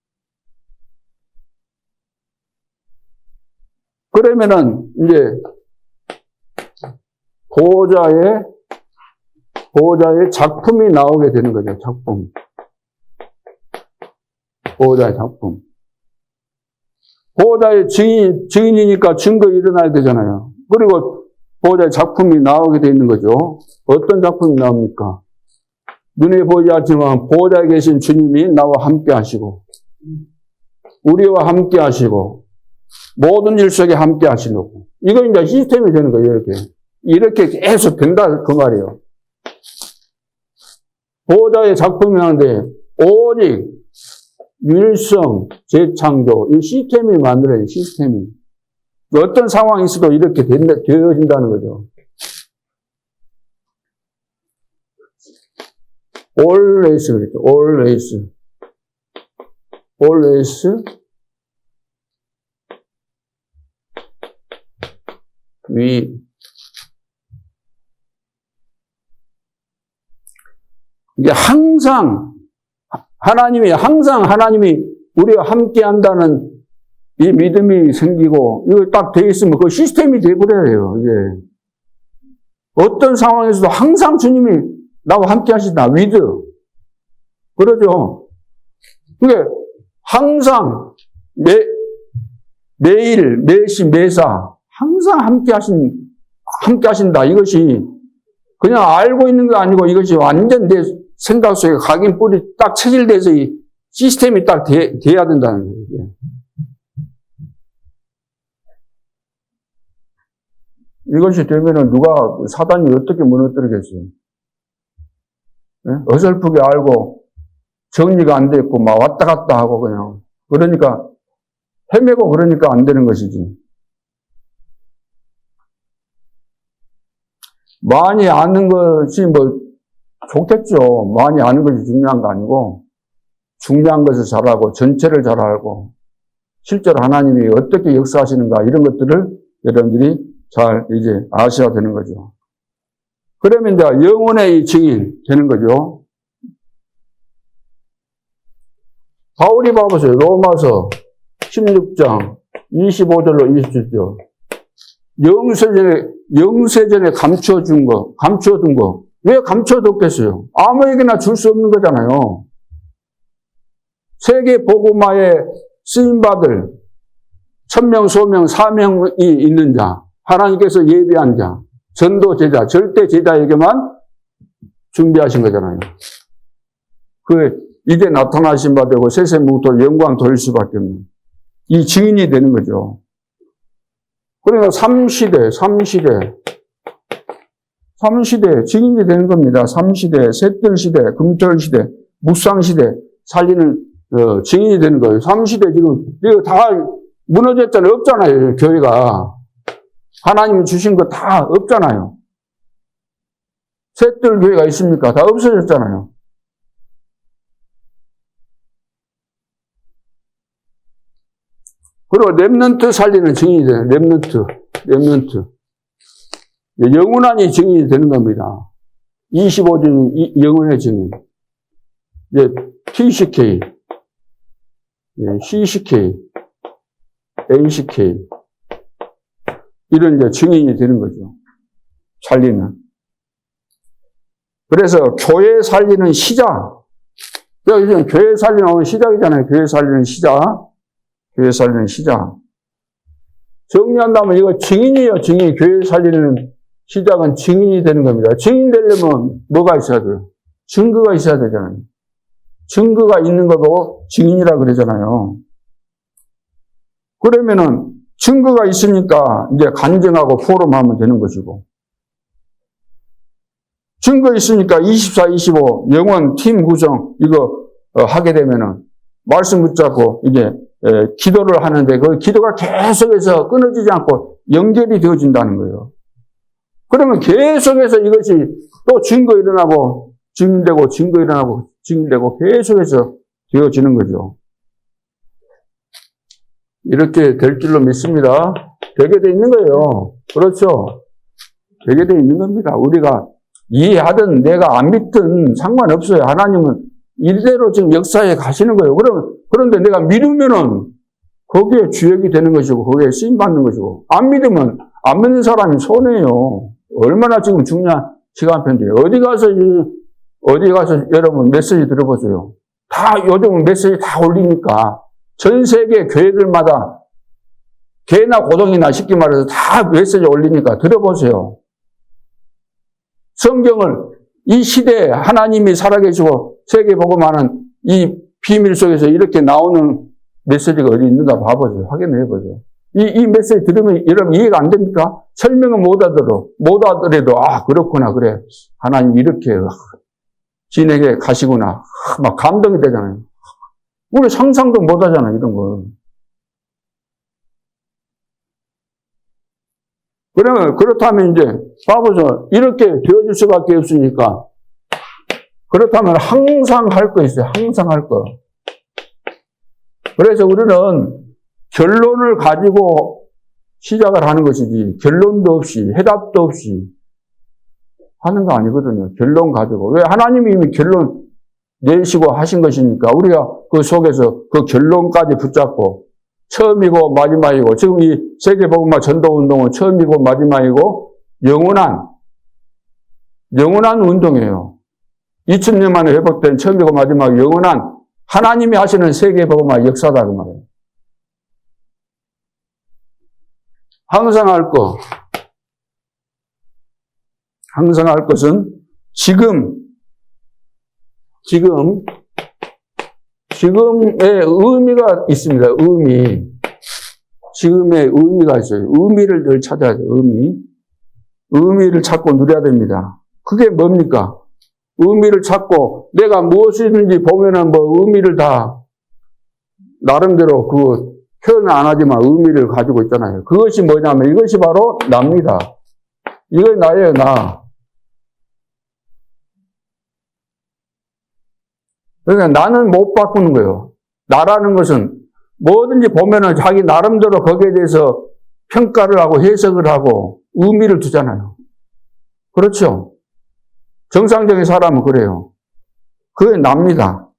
그러면은 이제 보호자의 작품이 나오게 되는 거죠. 작품. 보호자의 작품. 보호자의 증인이니까 증거 일어나야 되잖아요. 그리고 보호자의 작품이 나오게 돼 있는 거죠. 어떤 작품이 나옵니까? 눈에 보이지 않지만 보호자에 계신 주님이 나와 함께 하시고 우리와 함께 하시고 모든 일 속에 함께 하시려고. 이거 이제 시스템이 되는 거예요. 이렇게 계속 된다 그 말이에요. 보호자의 작품이 하는데 오직 유일성, 재창조, 이 시스템이 만들어야 돼, 시스템이. 어떤 상황이 있어도 이렇게 되어진다는 거죠. always, 그랬죠. always. always we. 이게 항상, 하나님이 우리와 함께 한다는 이 믿음이 생기고, 이거 딱 돼 있으면 그 시스템이 돼버려야 해요, 이게. 어떤 상황에서도 항상 주님이 나와 함께 하신다, with. 그러죠. 그게 항상, 매일, 매시, 매사, 항상 함께 하신다. 이것이 그냥 알고 있는 거 아니고 이것이 완전 내 생각 속에 각인 뿌리 딱 체질돼서 이 시스템이 딱 돼야 된다는 거예요. 이것이 되면은 사단이 어떻게 무너뜨리겠어요? 네? 어설프게 알고 정리가 안 됐고 막 왔다 갔다 하고 그냥. 그러니까 헤매고 그러니까 안 되는 것이지. 많이 아는 것이 좋겠죠. 많이 아는 것이 중요한 거 아니고, 중요한 것을 잘 알고, 전체를 잘 알고, 실제로 하나님이 어떻게 역사하시는가, 이런 것들을 여러분들이 잘 이제 아셔야 되는 거죠. 그러면 이제 영혼의 증인 되는 거죠. 바울이 봐보세요. 로마서 16장 25절로 27절. 영세전에 감춰둔 거. 왜 감춰뒀겠어요? 아무에게나 줄 수 없는 거잖아요. 세계 복음화에 쓰임받을 천명, 소명, 사명이 있는 자, 하나님께서 예비한 자, 전도 제자, 절대 제자에게만 준비하신 거잖아요. 이제 나타나신 바 되고 세세뭉토 영광 돌릴 수밖에 없는 이 증인이 되는 거죠. 그러니까 3시대 증인이 되는 겁니다. 3시대, 셋들시대, 금철시대, 묵상시대 살리는 증인이 되는 거예요. 3시대 지금 이거 다 무너졌잖아요. 없잖아요. 교회가. 하나님이 주신 거 다 없잖아요. 셋들 교회가 있습니까? 다 없어졌잖아요. 그리고 렘넌트 살리는 증인이 돼요. 렘넌트. 영원한이 증인이 되는 겁니다. 25주 영원의 증인. TCK, CCK, ACK. 이런 이제 증인이 되는 거죠. 살리는. 그래서 교회 살리는 시작. 요즘 교회 살리는 시작이잖아요. 교회 살리는 시작. 정리한다면 이거 증인이에요. 증인. 교회 살리는 시작은 증인이 되는 겁니다. 증인 되려면 뭐가 있어야 돼요? 증거가 있어야 되잖아요. 증거가 있는 거 보고 증인이라 그러잖아요. 그러면은 증거가 있으니까 이제 간증하고 포럼하면 되는 것이고. 증거 있으니까 24, 25 영원 팀 구성 이거 하게 되면은 말씀 붙잡고 이제 기도를 하는데 그 기도가 계속해서 끊어지지 않고 연결이 되어진다는 거예요. 그러면 계속해서 이것이 또 증거 일어나고 증인되고 증거 일어나고 증인되고 계속해서 되어지는 거죠. 이렇게 될 줄로 믿습니다. 되게 돼 있는 거예요. 그렇죠? 되게 돼 있는 겁니다. 우리가 이해하든 내가 안 믿든 상관없어요. 하나님은 이대로 지금 역사에 가시는 거예요. 그런데 내가 믿으면은 거기에 주역이 되는 것이고 거기에 쓰임 받는 것이고 안 믿으면 안 믿는 사람이 손해예요. 얼마나 지금 중요한 시간표인데 어디 가서 여러분 메시지 들어보세요. 다 요즘은 메시지 다 올리니까 전 세계 교회들마다 개나 고동이나 쉽게 말해서 다 메시지 올리니까 들어보세요. 성경을 이 시대에 하나님이 살아계시고 세계 복음하는 이 비밀 속에서 이렇게 나오는 메시지가 어디 있는가 봐보세요. 확인해 보세요. 이 메시지 들으면 여러분 이해가 안 됩니까? 설명은 못 하더라도 그렇구나 그래. 하나님 이렇게 진에게 가시구나. 막 감동이 되잖아요. 우리 상상도 못 하잖아, 이런 거. 그러면, 그렇다면 이제, 봐보죠. 이렇게 되어질 수밖에 없으니까. 그렇다면 항상 할 거 있어요. 항상 할 거. 그래서 우리는 결론을 가지고 시작을 하는 것이지, 결론도 없이, 해답도 없이 하는 거 아니거든요. 결론 가지고. 왜? 하나님이 이미 결론 내시고 하신 것이니까 우리가 그 속에서 그 결론까지 붙잡고 처음이고 마지막이고, 지금 이 세계복음화 전도운동은 처음이고 마지막이고 영원한 운동이에요. 2000년 만에 회복된 처음이고 마지막 영원한 하나님이 하시는 세계복음화 역사다 그 말이에요. 항상 할 거. 항상 할 것은 지금의 의미가 있습니다. 지금의 의미가 있어요. 의미를 늘 찾아야 돼요. 의미를 찾고 누려야 됩니다. 그게 뭡니까? 의미를 찾고 내가 무엇이든지 보면은 의미를 다 나름대로 표현을 안 하지만 의미를 가지고 있잖아요. 그것이 뭐냐면 이것이 바로 나입니다. 이거 나예요, 나. 그러니까 나는 못 바꾸는 거예요. 나라는 것은 뭐든지 보면은 자기 나름대로 거기에 대해서 평가를 하고 해석을 하고 의미를 두잖아요. 그렇죠? 정상적인 사람은 그래요. 그게 납니다.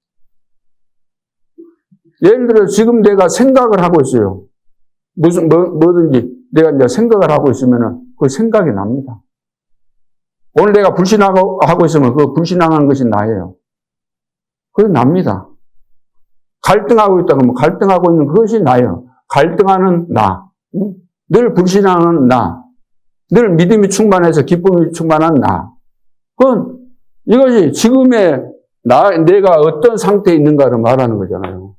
예를 들어 지금 내가 생각을 하고 있어요. 뭐든지 내가 이제 생각을 하고 있으면은 그 생각이 납니다. 오늘 내가 불신하고 있으면 그 불신하는 것이 나예요. 그게 납니다. 갈등하고 있다 그러면 갈등하고 있는 그것이 나예요. 갈등하는 나. 늘 불신하는 나. 늘 믿음이 충만해서 기쁨이 충만한 나. 그건 이것이 지금의 내가 어떤 상태에 있는가를 말하는 거잖아요.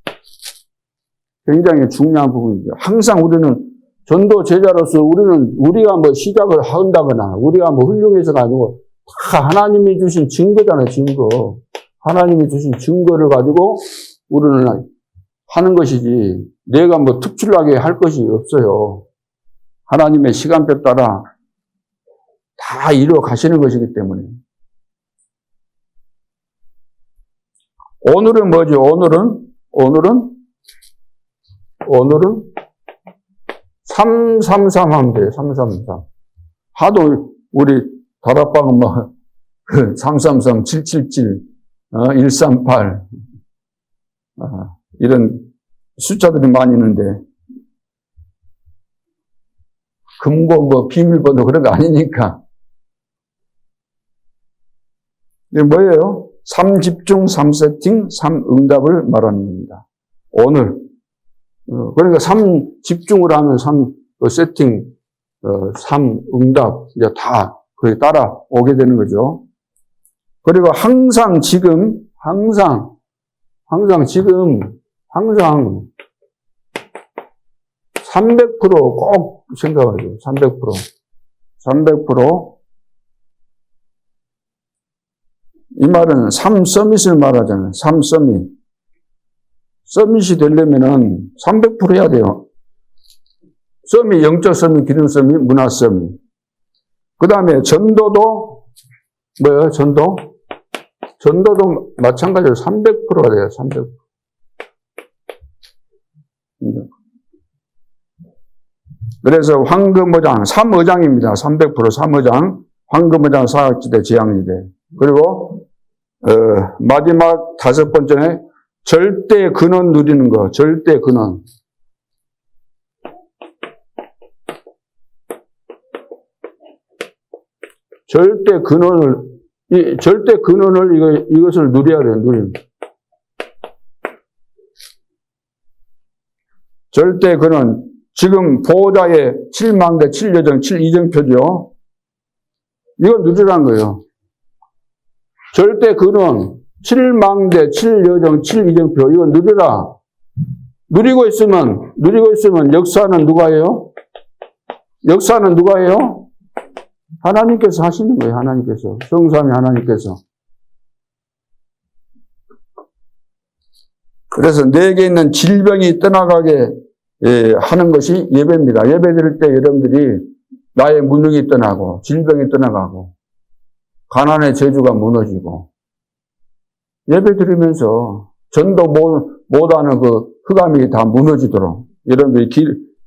굉장히 중요한 부분이죠. 항상 우리는 전도 제자로서 우리가 시작을 한다거나 우리가 훌륭해서가 아니고 다 하나님이 주신 증거잖아요, 증거. 하나님이 주신 증거를 가지고 우리는 하는 것이지 내가 특출나게 할 것이 없어요. 하나님의 시간표 따라 다 이루어 가시는 것이기 때문에. 오늘은 뭐지? 오늘은 333 하면 돼요. 333. 하도 우리 다락방은 333, 777, 138 이런 숫자들이 많이 있는데 금고 비밀번호 그런 거 아니니까. 이게 뭐예요? 3집중, 3세팅, 3응답을 말하는 겁니다. 오늘. 그러니까 3집중을 하면 3세팅, 3응답, 이제 다 거기 따라오게 되는 거죠. 그리고 항상 지금 300%꼭 생각하죠. 300%. 이 말은 3서밋을 말하잖아요. 3서밋. 서밋이 되려면은 300% 해야 돼요. 서밋, 영적 서밋, 기능 서밋, 문화 서밋. 그 다음에 전도도, 뭐예요? 전도도 마찬가지로 300%가 돼요. 300%. 그래서 황금어장, 3어장입니다. 300% 3어장. 황금어장 사각지대, 지향지대. 그리고, 마지막 5번째는 절대 근원 누리는 거. 절대 근원. 절대 근원을 이것을 누려야 돼요. 누림. 절대 근원. 지금 보호자의 7망대 7여정 7이정표죠. 이건 누리라는 거예요. 절대 근원 7망대 7여정 7이정표 이건 누리라. 누리고 있으면 역사는 누가 해요? 역사는 누가 해요? 하나님께서 하시는 거예요. 하나님께서. 성삼위 하나님께서. 그래서 내게 있는 질병이 떠나가게 하는 것이 예배입니다. 예배 드릴 때 여러분들이 나의 무능이 떠나고 질병이 떠나가고 가난의 저주가 무너지고 예배 드리면서 전도 못하는 그 흑암이 다 무너지도록 여러분들이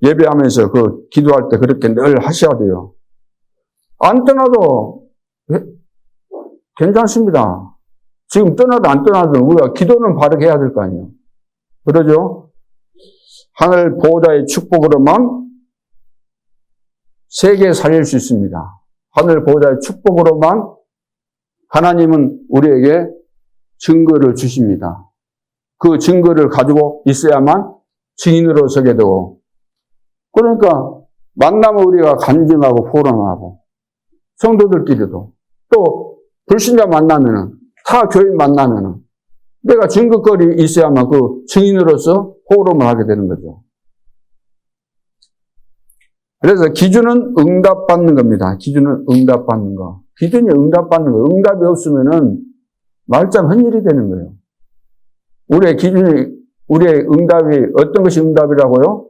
예배하면서 그 기도할 때 그렇게 늘 하셔야 돼요. 안 떠나도 괜찮습니다. 지금 떠나도 안 떠나도 우리가 기도는 바르게 해야 될 거 아니에요. 그러죠? 하늘 보호자의 축복으로만 세계 살릴 수 있습니다. 하늘 보호자의 축복으로만 하나님은 우리에게 증거를 주십니다. 그 증거를 가지고 있어야만 증인으로 서게 되고, 그러니까 만나면 우리가 간증하고 포럼하고, 성도들끼리도 또 불신자 만나면은 타 교인 만나면은 내가 증거거리 있어야만 그 증인으로서 포럼을 하게 되는 거죠. 그래서 기준은 응답받는 겁니다. 기준은 응답받는 거. 기준이 응답받는 거. 응답이 없으면은 말짱 헛일이 되는 거예요. 우리의 기준이, 우리의 응답이 어떤 것이 응답이라고요?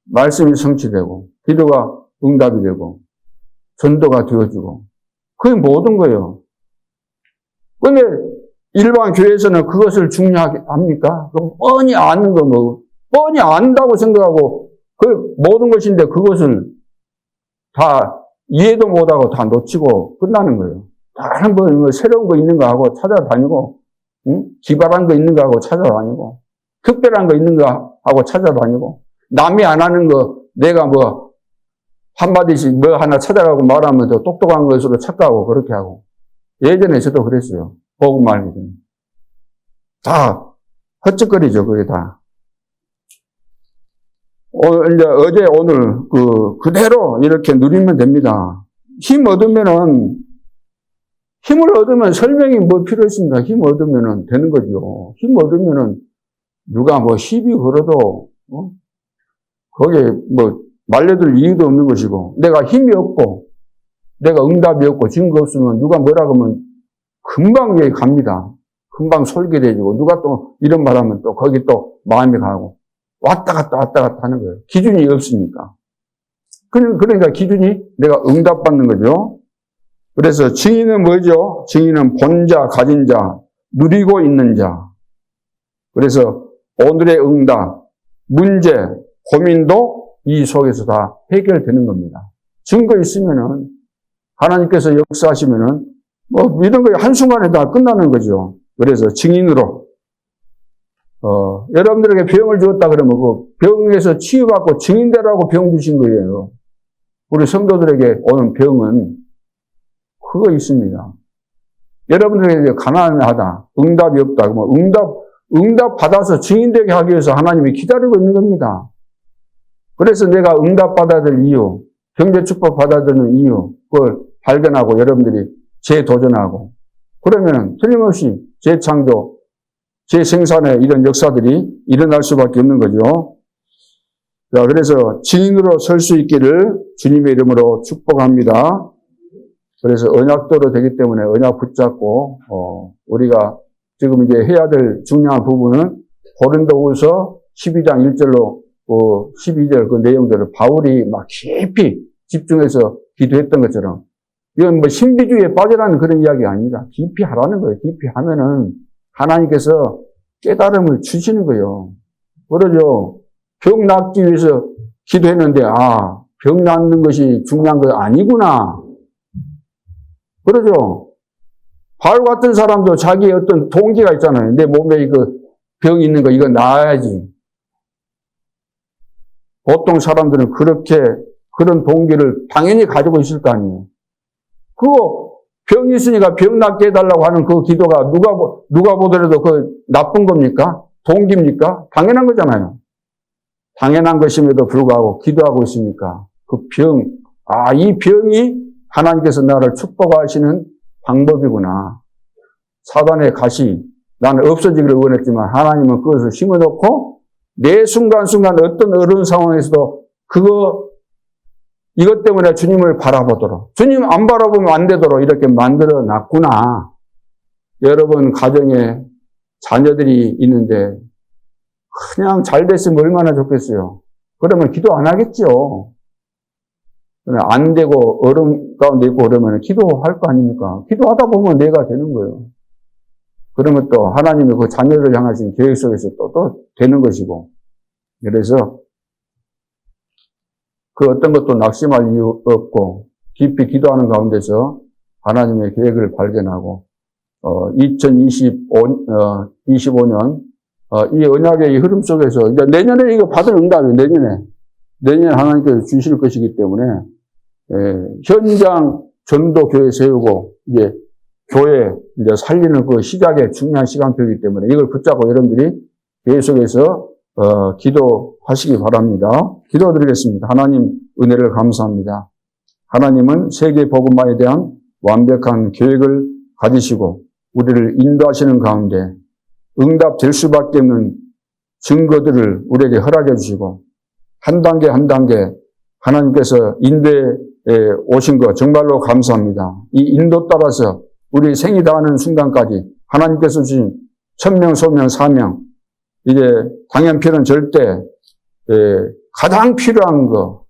말씀이 성취되고, 기도가 응답이 되고, 전도가 되어지고, 그게 모든 거예요. 그런데 일반 교회에서는 그것을 중요하게 합니까? 뻔히 아는 거 뭐, 뻔히 안다고 생각하고 그 모든 것인데 그것을 다 이해도 못하고 다 놓치고 끝나는 거예요. 다른 뭐 새로운 거 있는 거 하고 찾아다니고, 기발한 거 있는 거 하고 찾아다니고, 특별한 거 있는 거 하고 찾아다니고, 남이 안 하는 거 내가 뭐 한마디씩 뭐 하나 찾아가고 말하면 더 똑똑한 것으로 착각하고 그렇게 하고. 예전에 저도 그랬어요. 보고 말기 전에. 다 헛짓거리죠, 그게 다. 이제 어제 오늘 그대로 이렇게 누리면 됩니다. 힘을 얻으면 설명이 뭐 필요 있습니까? 힘 얻으면 되는 거죠. 힘 얻으면은 누가 뭐 시비 걸어도, 거기에 뭐 말려들 이유도 없는 것이고, 내가 힘이 없고, 내가 응답이 없고, 증거 없으면 누가 뭐라 그러면 금방 여기 갑니다. 금방 솔깃해지고, 누가 또 이런 말 하면 또 거기 또 마음이 가고, 왔다 갔다 하는 거예요. 기준이 없으니까. 그러니까 기준이 내가 응답받는 거죠. 그래서 증인은 뭐죠? 증인은 본 자, 가진 자, 누리고 있는 자. 그래서 오늘의 응답, 문제, 고민도 이 속에서 다 해결되는 겁니다. 증거 있으면은 하나님께서 역사하시면은 뭐 이런 거 한순간에 다 끝나는 거죠. 그래서 증인으로 여러분들에게 병을 주었다 그러면 그 병에서 치유받고 증인되라고 병 주신 거예요. 우리 성도들에게 오는 병은 그거 있습니다. 여러분들에게 가난하다, 응답이 없다. 뭐 응답 받아서 증인되게 하기 위해서 하나님이 기다리고 있는 겁니다. 그래서 내가 응답 받아야 될 이유, 경제 축복 받아야 되는 이유, 그걸 발견하고 여러분들이 재도전하고, 그러면 틀림없이 재창조, 재생산의 이런 역사들이 일어날 수밖에 없는 거죠. 자, 그래서 증인으로 설 수 있기를 주님의 이름으로 축복합니다. 그래서 언약도로 되기 때문에 언약 붙잡고, 우리가 지금 이제 해야 될 중요한 부분은 고린도후서 12장 1절로 12절 그 내용들을 바울이 막 깊이 집중해서 기도했던 것처럼, 이건 뭐 신비주의에 빠져라는 그런 이야기 아닙니다. 깊이 하라는 거예요. 깊이 하면은 하나님께서 깨달음을 주시는 거예요. 그러죠. 병 낫기 위해서 기도했는데, 병 낫는 것이 중요한 거 아니구나. 그러죠. 바울 같은 사람도 자기의 어떤 동기가 있잖아요. 내 몸에 병이 있는 거, 이거 나아야지. 보통 사람들은 그런 동기를 당연히 가지고 있을 거 아니에요. 그거, 병이 있으니까 병 낫게 해달라고 하는 그 기도가 누가 보더라도 그 나쁜 겁니까? 동기입니까? 당연한 거잖아요. 당연한 것임에도 불구하고 기도하고 있으니까 이 병이 하나님께서 나를 축복하시는 방법이구나. 사단의 가시, 나는 없어지기를 원했지만 하나님은 그것을 심어놓고 내 순간순간 어떤 어려운 상황에서도 이것 때문에 주님을 바라보도록, 주님 안 바라보면 안 되도록 이렇게 만들어 놨구나. 여러분 가정에 자녀들이 있는데 그냥 잘 됐으면 얼마나 좋겠어요. 그러면 기도 안 하겠죠. 안 되고 어려움 가운데 있고 그러면 기도할 거 아닙니까? 기도하다 보면 내가 되는 거예요. 그러면 또 하나님의 그 자녀를 향하신 계획 속에서 또 되는 것이고. 그래서 그 어떤 것도 낙심할 이유 없고 깊이 기도하는 가운데서 하나님의 계획을 발견하고 2025년 이 언약의 이 흐름 속에서 이제 내년에 이거 받을 응답이 내년에 하나님께서 주실 것이기 때문에 현장 전도 교회 세우고 이제 교회 이제 살리는 그 시작의 중요한 시간표이기 때문에 이걸 붙잡고 여러분들이 계속해서 기도하시기 바랍니다. 기도드리겠습니다. 하나님 은혜를 감사합니다. 하나님은 세계 복음화에 대한 완벽한 계획을 가지시고 우리를 인도하시는 가운데 응답될 수밖에 없는 증거들을 우리에게 허락해 주시고 한 단계 한 단계 하나님께서 인도에 오신 것 정말로 감사합니다. 이 인도 따라서 우리 생이 다하는 순간까지 하나님께서 주신 천명, 소명, 사명 이제 당연필은 절대 가장 필요한 거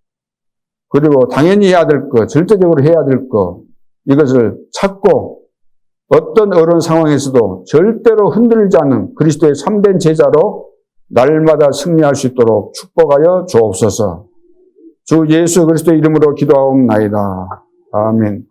그리고 당연히 해야 될 거 절대적으로 해야 될 거 이것을 찾고 어떤 어려운 상황에서도 절대로 흔들리지 않는 그리스도의 참된 제자로 날마다 승리할 수 있도록 축복하여 주옵소서. 주 예수 그리스도의 이름으로 기도하옵나이다. 아멘.